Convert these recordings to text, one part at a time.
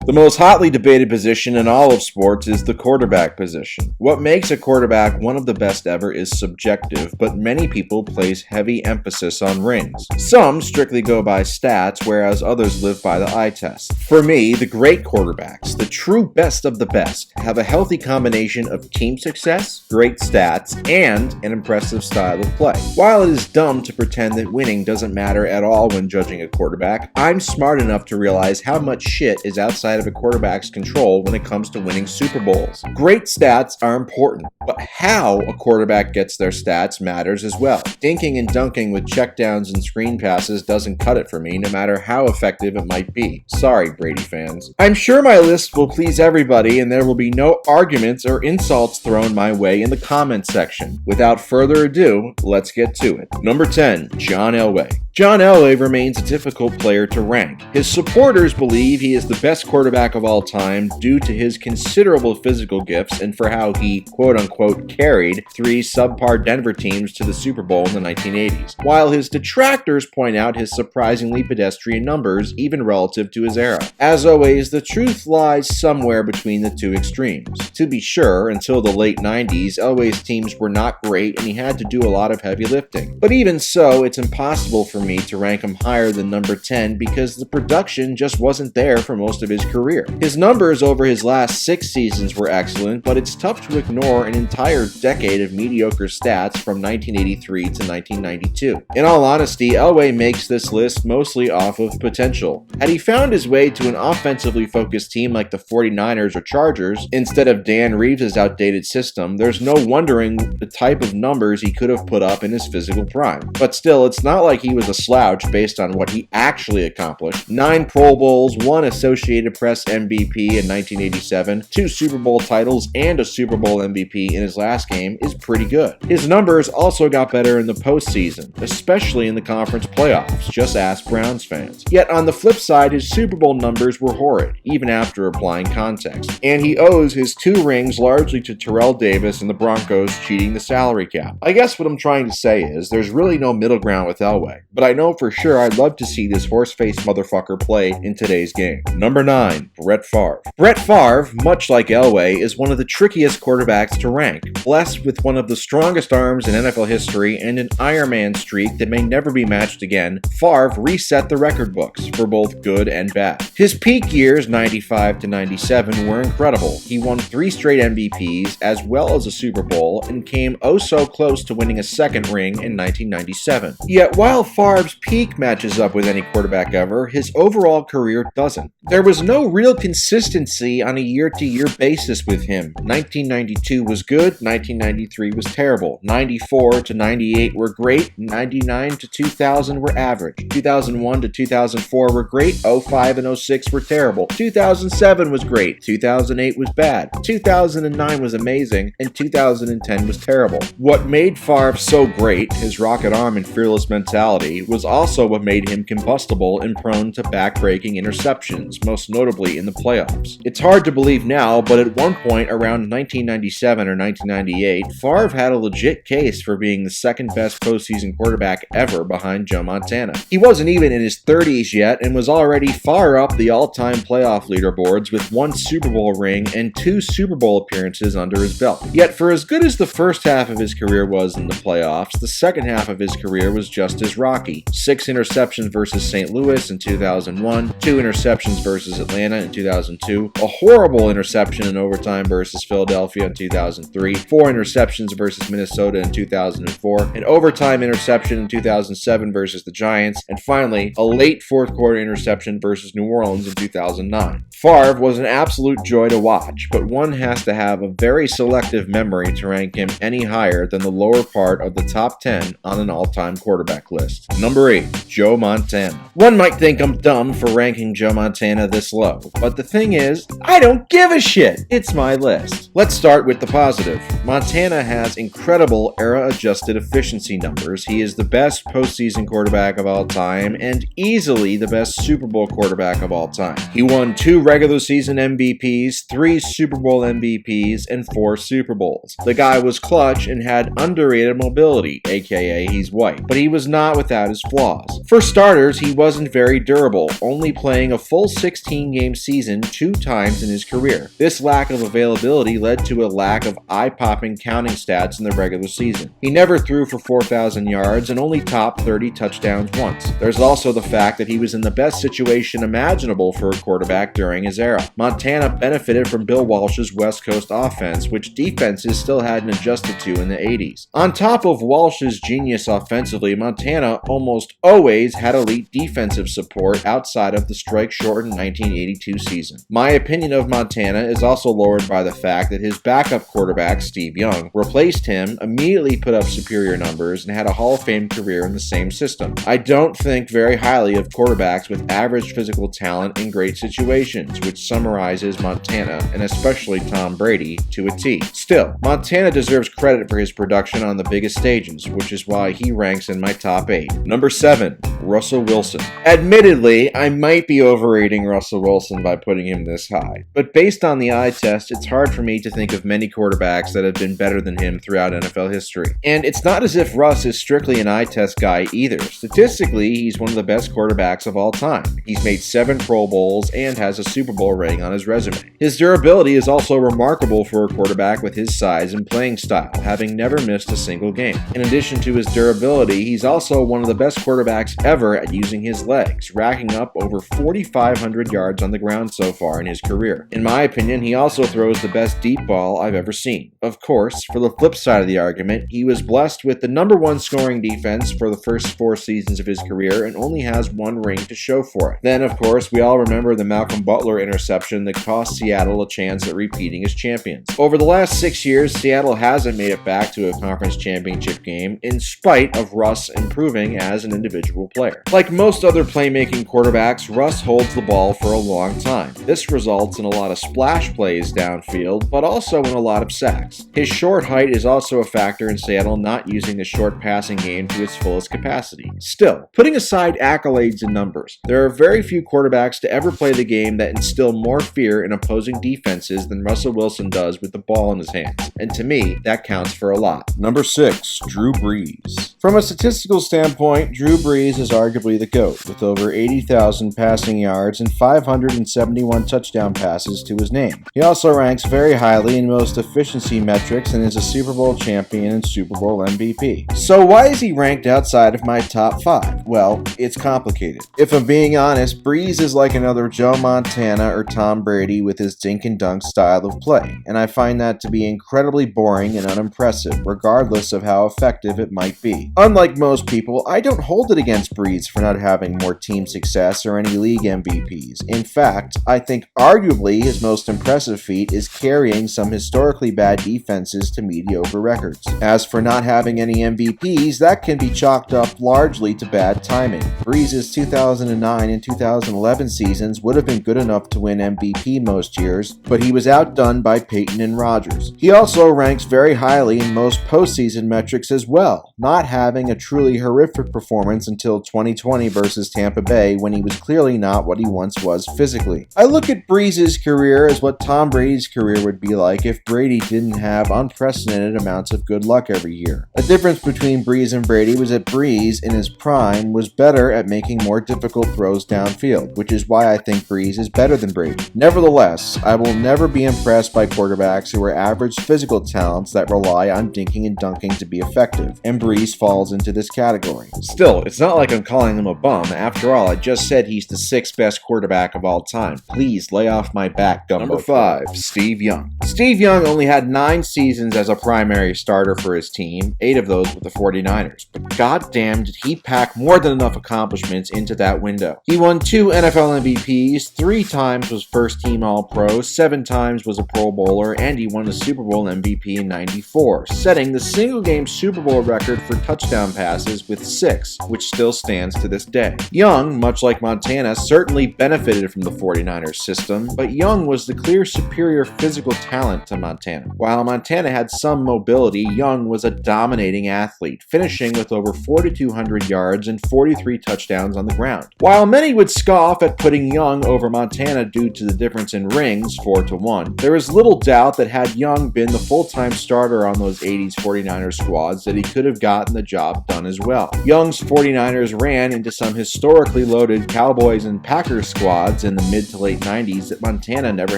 The most hotly debated position in all of sports is the quarterback position. What makes a quarterback one of the best ever is subjective, but many people place heavy emphasis on rings. Some strictly go by stats, whereas others live by the eye test. For me, the great quarterbacks, the true best of the best, have a healthy combination of team success, great stats, and an impressive style of play. While it is dumb to pretend that winning doesn't matter at all when judging a quarterback, I'm smart enough to realize how much shit is outside of a quarterback's control when it comes to winning Super Bowls. Great stats are important, but how a quarterback gets their stats matters as well. Dinking and dunking with checkdowns and screen passes doesn't cut it for me, no matter how effective it might be. Sorry, Brady fans. I'm sure my list will please everybody, and there will be no arguments or insults thrown my way in the comments section. Without further ado, let's get to it. Number 10, John Elway. John Elway remains a difficult player to rank. His supporters believe he is the best quarterback of all time due to his considerable physical gifts and for how he, quote-unquote, carried 3 subpar Denver teams to the Super Bowl in the 1980s, while his detractors point out his surprisingly pedestrian numbers, even relative to his era. As always, the truth lies somewhere between the two extremes. To be sure, until the late 90s, Elway's teams were not great and he had to do a lot of heavy lifting. But even so, it's impossible for me to rank him higher than number 10 because the production just wasn't there for most of his career. His numbers over his last 6 seasons were excellent, but it's tough to ignore an entire decade of mediocre stats from 1983 to 1992. In all honesty, Elway makes this list mostly off of potential. Had he found his way to an offensively focused team like the 49ers or Chargers, instead of Dan Reeves' outdated system, there's no wondering the type of numbers he could have put up in his physical prime. But still, it's not like he was a slouch based on what he actually accomplished. 9 Pro Bowls, 1 Associated Press MVP in 1987, 2 Super Bowl titles, and a Super Bowl MVP in his last game is pretty good. His numbers also got better in the postseason, especially in the conference playoffs, just ask Browns fans. Yet on the flip side, his Super Bowl numbers were horrid, even after applying context. And he owes his 2 rings largely to Terrell Davis and the Broncos cheating the salary cap. I guess what I'm trying to say is, there's really no middle ground with Elway, but I know for sure I'd love to see this horse-faced motherfucker play in today's game. Number 9, Brett Favre. Brett Favre, much like Elway, is one of the trickiest quarterbacks to rank. Blessed with one of the strongest arms in NFL history and an Iron Man streak that may never be matched again, Favre reset the record books for both good and bad. His peak years, 95 to 97, were incredible. He won 3 straight MVPs as well as a Super Bowl and came oh so close to winning a second ring in 1997. Yet while Favre's peak matches up with any quarterback ever, his overall career doesn't. There was no real consistency on a year-to-year basis with him. 1992 was good, 1993 was terrible, 94 to 98 were great, 99 to 2000 were average, 2001 to 2004 were great, 05 and 06 were terrible, 2007 was great, 2008 was bad, 2009 was amazing, and 2010 was terrible. What made Favre so great, his rocket arm and fearless mentality, was also what made him combustible and prone to back-breaking interceptions, most notably in the playoffs. It's hard to believe now, but at one point around 1997 or 1998, Favre had a legit case for being the second best postseason quarterback ever behind Joe Montana. He wasn't even in his 30s yet and was already far up the all-time playoff leaderboards with 1 Super Bowl ring and 2 Super Bowl appearances under his belt. Yet for as good as the first half of his career was in the playoffs, the second half of his career was just as rocky. 6 interceptions versus St. Louis in 2001, 2 interceptions versus Atlanta in 2002, a horrible interception in overtime versus Philadelphia in 2003, 4 interceptions versus Minnesota in 2004, an overtime interception in 2007 versus the Giants, and finally, a late fourth quarter interception versus New Orleans in 2009. Favre was an absolute joy to watch, but one has to have a very selective memory to rank him any higher than the lower part of the top 10 on an all-time quarterback list. Number 8, Joe Montana. One might think I'm dumb for ranking Joe Montana this low, but the thing is, I don't give a shit! It's my list. Let's start with the positive. Montana has incredible era-adjusted efficiency numbers. He is the best postseason quarterback of all time and easily the best Super Bowl quarterback of all time. He won 2 regular season MVPs, 3 Super Bowl MVPs, and 4 Super Bowls. The guy was clutch and had underrated mobility, aka he's white, but he was not without out his flaws. For starters, he wasn't very durable, only playing a full 16-game season 2 times in his career. This lack of availability led to a lack of eye-popping counting stats in the regular season. He never threw for 4,000 yards and only topped 30 touchdowns once. There's also the fact that he was in the best situation imaginable for a quarterback during his era. Montana benefited from Bill Walsh's West Coast offense, which defenses still hadn't adjusted to in the 80s. On top of Walsh's genius offensively, Montana almost always had elite defensive support outside of the strike-shortened 1982 season. My opinion of Montana is also lowered by the fact that his backup quarterback, Steve Young, replaced him, immediately put up superior numbers, and had a Hall of Fame career in the same system. I don't think very highly of quarterbacks with average physical talent in great situations, which summarizes Montana, and especially Tom Brady, to a T. Still, Montana deserves credit for his production on the biggest stages, which is why he ranks in my top 8. Number 7. Russell Wilson. Admittedly, I might be overrating Russell Wilson by putting him this high, but based on the eye test, it's hard for me to think of many quarterbacks that have been better than him throughout NFL history. And it's not as if Russ is strictly an eye test guy either. Statistically, he's one of the best quarterbacks of all time. He's made 7 Pro Bowls and has a Super Bowl ring on his resume. His durability is also remarkable for a quarterback with his size and playing style, having never missed a single game. In addition to his durability, he's also one of the best quarterbacks ever at using his legs, racking up over 4,500 yards on the ground so far in his career. In my opinion, he also throws the best deep ball I've ever seen. Of course, for the flip side of the argument, he was blessed with the #1 scoring defense for the first 4 seasons of his career and only has 1 ring to show for it. Then, of course, we all remember the Malcolm Butler interception that cost Seattle a chance at repeating as champions. Over the last 6 years, Seattle hasn't made it back to a conference championship game in spite of Russ improving as an individual player. Like most other playmaking quarterbacks, Russ holds the ball for a long time. This results in a lot of splash plays downfield, but also in a lot of sacks. His short height is also a factor in Seattle not using the short passing game to its fullest capacity. Still, putting aside accolades and numbers, there are very few quarterbacks to ever play the game that instill more fear in opposing defenses than Russell Wilson does with the ball in his hands, and to me, that counts for a lot. Number 6. Drew Brees. From a statistical standpoint, Drew Brees is arguably the GOAT, with over 80,000 passing yards and 571 touchdown passes to his name. He also ranks very highly in most efficiency metrics and is a Super Bowl champion and Super Bowl MVP. So why is he ranked outside of my top 5? Well, it's complicated. If I'm being honest, Brees is like another Joe Montana or Tom Brady with his dink and dunk style of play, and I find that to be incredibly boring and unimpressive, regardless of how effective it might be. Unlike most people, I don't hold it against Brees for not having more team success or any league MVPs. In fact, I think arguably his most impressive feat is carrying some historically bad defenses to mediocre records. As for not having any MVPs, that can be chalked up largely to bad timing. Brees' 2009 and 2011 seasons would have been good enough to win MVP most years, but he was outdone by Peyton and RODGERS. He also ranks very highly in most postseason metrics as well, not having a truly horrific performance until 2020 versus Tampa Bay, when he was clearly not what he once was physically. I look at Brees' career as what Tom Brady's career would be like if Brady didn't have unprecedented amounts of good luck every year. The difference between Brees and Brady was that Brees, in his prime, was better at making more difficult throws downfield, which is why I think Brees is better than Brady. Nevertheless, I will never be impressed by quarterbacks who are average physical talents that rely on dinking and dunking to be effective, and Brees falls into this category. Still, it's not like I'm calling him a bum. After all, I just said he's the 6th best quarterback of all time. Please lay off my back, Gumbo. Number 5. Steve Young. Steve Young only had 9 seasons as a primary starter for his team, 8 of those with the 49ers, but goddamn did he pack more than enough accomplishments into that window. He won 2 NFL MVPs, 3 times was first-team All-Pro, 7 times was a Pro Bowler, and he won a Super Bowl MVP in '94, setting the single-game Super Bowl record for touchdown passes with 6, which still stands to this day. Young, much like Montana, certainly benefited from the 49ers system, but Young was the clear superior physical talent to Montana. While Montana had some mobility, Young was a dominating athlete, finishing with over 4,200 yards and 43 touchdowns on the ground. While many would scoff at putting Young over Montana due to the difference in rings, 4-1, there is little doubt that had Young been the full-time starter on those 80s 49ers squads, that he could have gotten the job done as well. Young Young's 49ers ran into some historically loaded Cowboys and Packers squads in the mid to late 90s that Montana never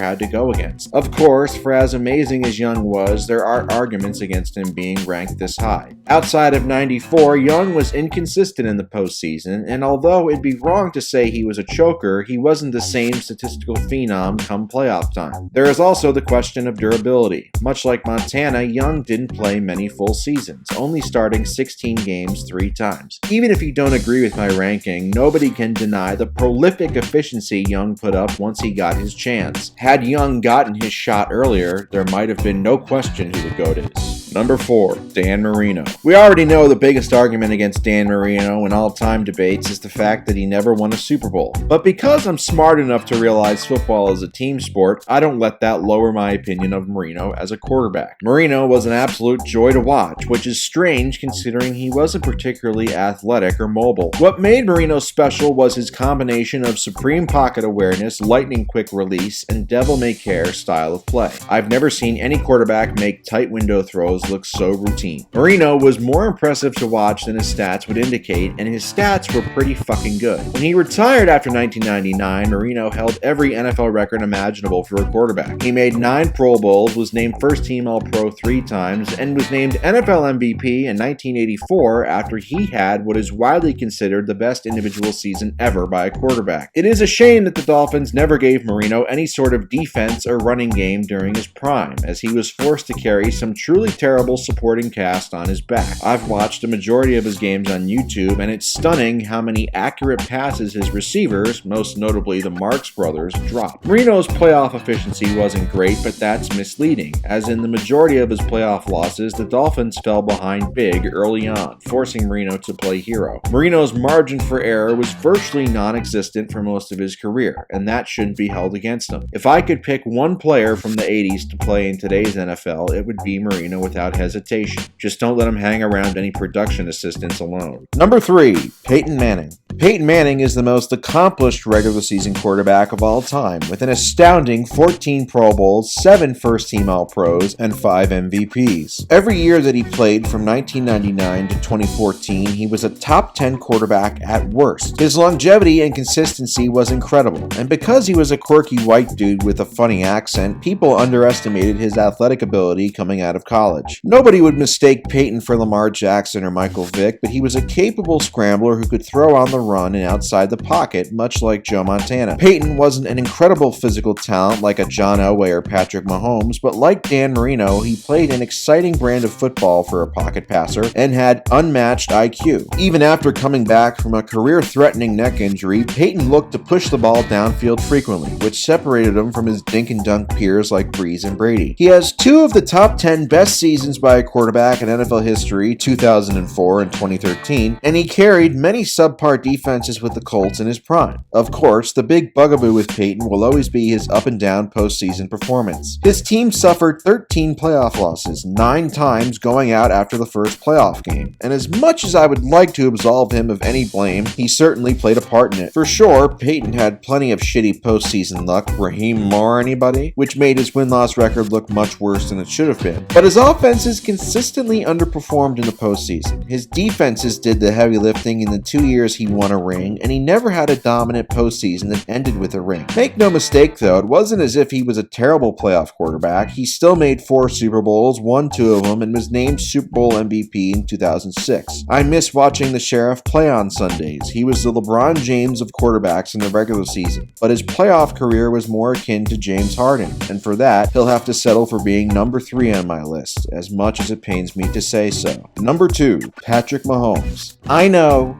had to go against. Of course, for as amazing as Young was, there are arguments against him being ranked this high. Outside of 94, Young was inconsistent in the postseason, and although it'd be wrong to say he was a choker, he wasn't the same statistical phenom come playoff time. There is also the question of durability. Much like Montana, Young didn't play many full seasons, only starting 16 games 3 times. Even if you don't agree with my ranking, nobody can deny the prolific efficiency Young put up once he got his chance. Had Young gotten his shot earlier, there might have been no question who the GOAT is. Number 4, Dan Marino. We already know the biggest argument against Dan Marino in all-time debates is the fact that he never won a Super Bowl. But because I'm smart enough to realize football is a team sport, I don't let that lower my opinion of Marino as a quarterback. Marino was an absolute joy to watch, which is strange considering he wasn't particularly athletic or mobile. What made Marino special was his combination of supreme pocket awareness, lightning-quick release, and devil-may-care style of play. I've never seen any quarterback make tight window throws look so routine. Marino was more impressive to watch than his stats would indicate, and his stats were pretty fucking good. When he retired after 1999, Marino held every NFL record imaginable for a quarterback. He made 9 Pro Bowls, was named first-team All-Pro 3 times, and was named NFL MVP in 1984 after he had what is widely considered the best individual season ever by a quarterback. It is a shame that the Dolphins never gave Marino any sort of defense or running game during his prime, as he was forced to carry some truly terrible supporting cast on his back. I've watched a majority of his games on YouTube, and it's stunning how many accurate passes his receivers, most notably the Marks brothers, dropped. Marino's playoff efficiency wasn't great, but that's misleading, as in the majority of his playoff losses, the Dolphins fell behind big early on, forcing Marino to play hero. Marino's margin for error was virtually non-existent for most of his career, and that shouldn't be held against him. If I could pick one player from the 80s to play in today's NFL, it would be Marino without hesitation. Just don't let him hang around any production assistants alone. Number 3, Peyton Manning. Peyton Manning is the most accomplished regular season quarterback of all time, with an astounding 14 Pro Bowls, 7 first-team All-Pros, and 5 MVPs. Every year that he played from 1999 to 2014, he was a top 10 quarterback at worst. His longevity and consistency was incredible, and because he was a quirky white dude with a funny accent, people underestimated his athletic ability coming out of college. Nobody would mistake Peyton for Lamar Jackson or Michael Vick, but he was a capable scrambler who could throw on the run and outside the pocket, much like Joe Montana. Peyton wasn't an incredible physical talent like a John Elway or Patrick Mahomes, but like Dan Marino, he played an exciting brand of football for a pocket passer and had unmatched IQ. Even after coming back from a career-threatening neck injury, Peyton looked to push the ball downfield frequently, which separated him from his dink-and-dunk peers like Brees and Brady. He has 2 of the top 10 best seasons by a quarterback in NFL history, 2004 and 2013, and he carried many subpar defenses with the Colts in his prime. Of course, the big bugaboo with Peyton will always be his up-and-down postseason performance. His team suffered 13 playoff losses, 9 times going out after the first playoff game, and as much as I would like to absolve him of any blame, he certainly played a part in it. For sure, Peyton had plenty of shitty postseason luck, Raheem Moore anybody, which made his win-loss record look much worse than it should have been. But his offenses consistently underperformed in the postseason. His defenses did the heavy lifting in the 2 years he won a ring, and he never had a dominant postseason that ended with a ring. Make no mistake though, it wasn't as if he was a terrible playoff quarterback. He still made 4 Super Bowls, won 2 of them, and was named Super Bowl MVP in 2006. I miss watching the Sheriff play on Sundays. He was the LeBron James of quarterbacks in the regular season, but his playoff career was more akin to James Harden, and for that, he'll have to settle for being number 3 on my list, as much as it pains me to say so. Number 2, Patrick Mahomes. I know.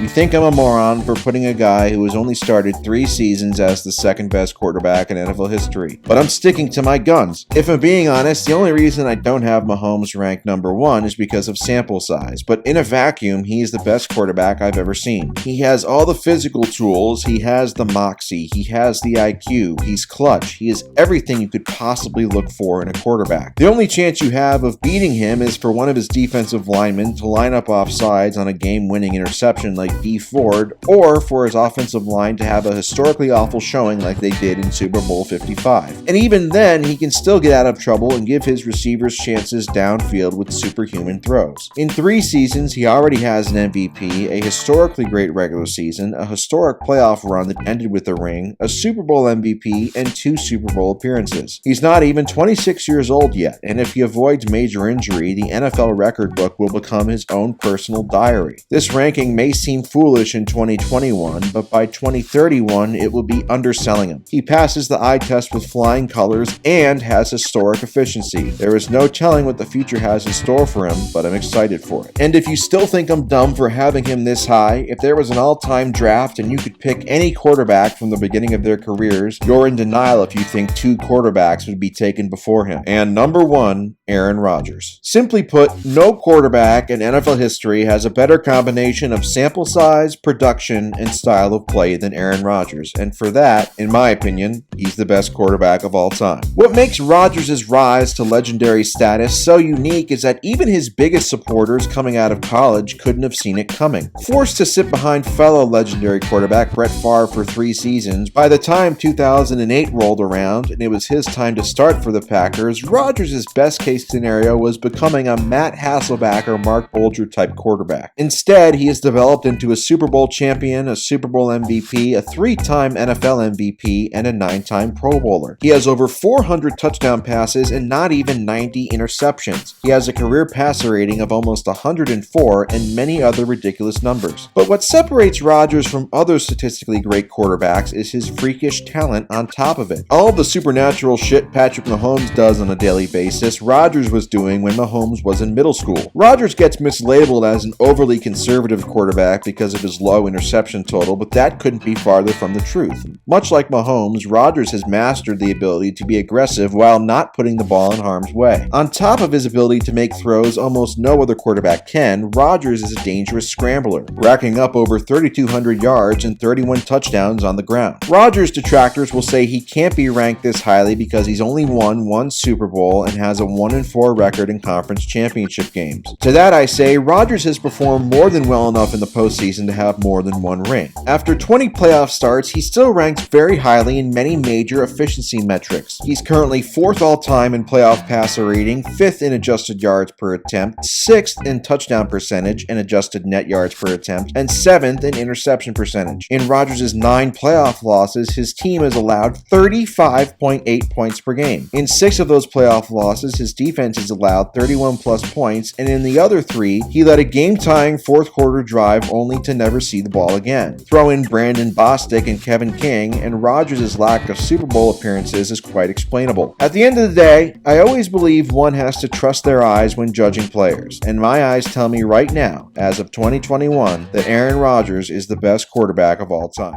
You think I'm a moron for putting a guy who has only started 3 seasons as the second best quarterback in NFL history, but I'm sticking to my guns. If I'm being honest, the only reason I don't have Mahomes ranked number 1 is because of sample size, but in a vacuum, he is the best quarterback I've ever seen. He has all the physical tools, he has the moxie, he has the IQ, he's clutch, he is everything you could possibly look for in a quarterback. The only chance you have of beating him is for one of his defensive linemen to line up off sides on a game-winning interception like Dee Ford, or for his offensive line to have a historically awful showing like they did in Super Bowl 55. And even then, he can still get out of trouble and give his receivers chances downfield with superhuman throws. In 3 seasons, he already has an MVP, a historically great regular season, a historic playoff run that ended with a ring, a Super Bowl MVP, and 2 Super Bowl appearances. He's not even 26 years old yet, and if he avoids major injury, the NFL record book will become his own personal diary. This ranking may seem foolish in 2021, but by 2031, it will be underselling him. He passes the eye test with flying colors and has historic efficiency. There is no telling what the future has in store for him, but I'm excited for it. And if you still think I'm dumb for having him this high, if there was an all-time draft and you could pick any quarterback from the beginning of their careers, you're in denial if you think 2 quarterbacks would be taken before him. And number 1, Aaron Rodgers. Simply put, no quarterback in NFL history has a better combination of sample size, production, and style of play than Aaron Rodgers, and for that, in my opinion, he's the best quarterback of all time. What makes Rodgers' rise to legendary status so unique is that even his biggest supporters coming out of college couldn't have seen it coming. Forced to sit behind fellow legendary quarterback Brett Favre for 3 seasons, by the time 2008 rolled around and it was his time to start for the Packers, Rodgers' best case scenario was becoming a Matt Hasselbeck or Mark Bolger type quarterback. Instead, he has developed into a Super Bowl champion, a Super Bowl MVP, a 3-time NFL MVP, and a 9-time Pro Bowler. He has over 400 touchdown passes and not even 90 interceptions. He has a career passer rating of almost 104 and many other ridiculous numbers. But what separates Rodgers from other statistically great quarterbacks is his freakish talent on top of it. All the supernatural shit Patrick Mahomes does on a daily basis, Rodgers was doing when Mahomes was in middle school. Rodgers gets mislabeled as an overly conservative quarterback because of his low interception total, but that couldn't be farther from the truth. Much like Mahomes, Rodgers has mastered the ability to be aggressive while not putting the ball in harm's way. On top of his ability to make throws almost no other quarterback can, Rodgers is a dangerous scrambler, racking up over 3,200 yards and 31 touchdowns on the ground. Rodgers detractors will say he can't be ranked this highly because he's only won 1 Super Bowl and has a 1-4 record in conference championship games. To that I say, Rodgers has performed more than well enough in the postseason to have more than 1 ring. After 20 playoff starts, he still ranks very highly in many major efficiency metrics. He's currently 4th all-time in playoff passer rating, 5th in adjusted yards per attempt, 6th in touchdown percentage and adjusted net yards per attempt, and 7th in interception percentage. In Rodgers' 9 playoff losses, his team has allowed 35.8 points per game. In 6 of those playoff losses, his defense has allowed 31 plus points, and in the other 3, he led a game-tying 4th quarter drive only to never see the ball again. Throw in Brandon Bostic and Kevin King, and Rodgers' lack of Super Bowl appearances is quite explainable. At the end of the day, I always believe one has to trust their eyes when judging players, and my eyes tell me right now, as of 2021, that Aaron Rodgers is the best quarterback of all time.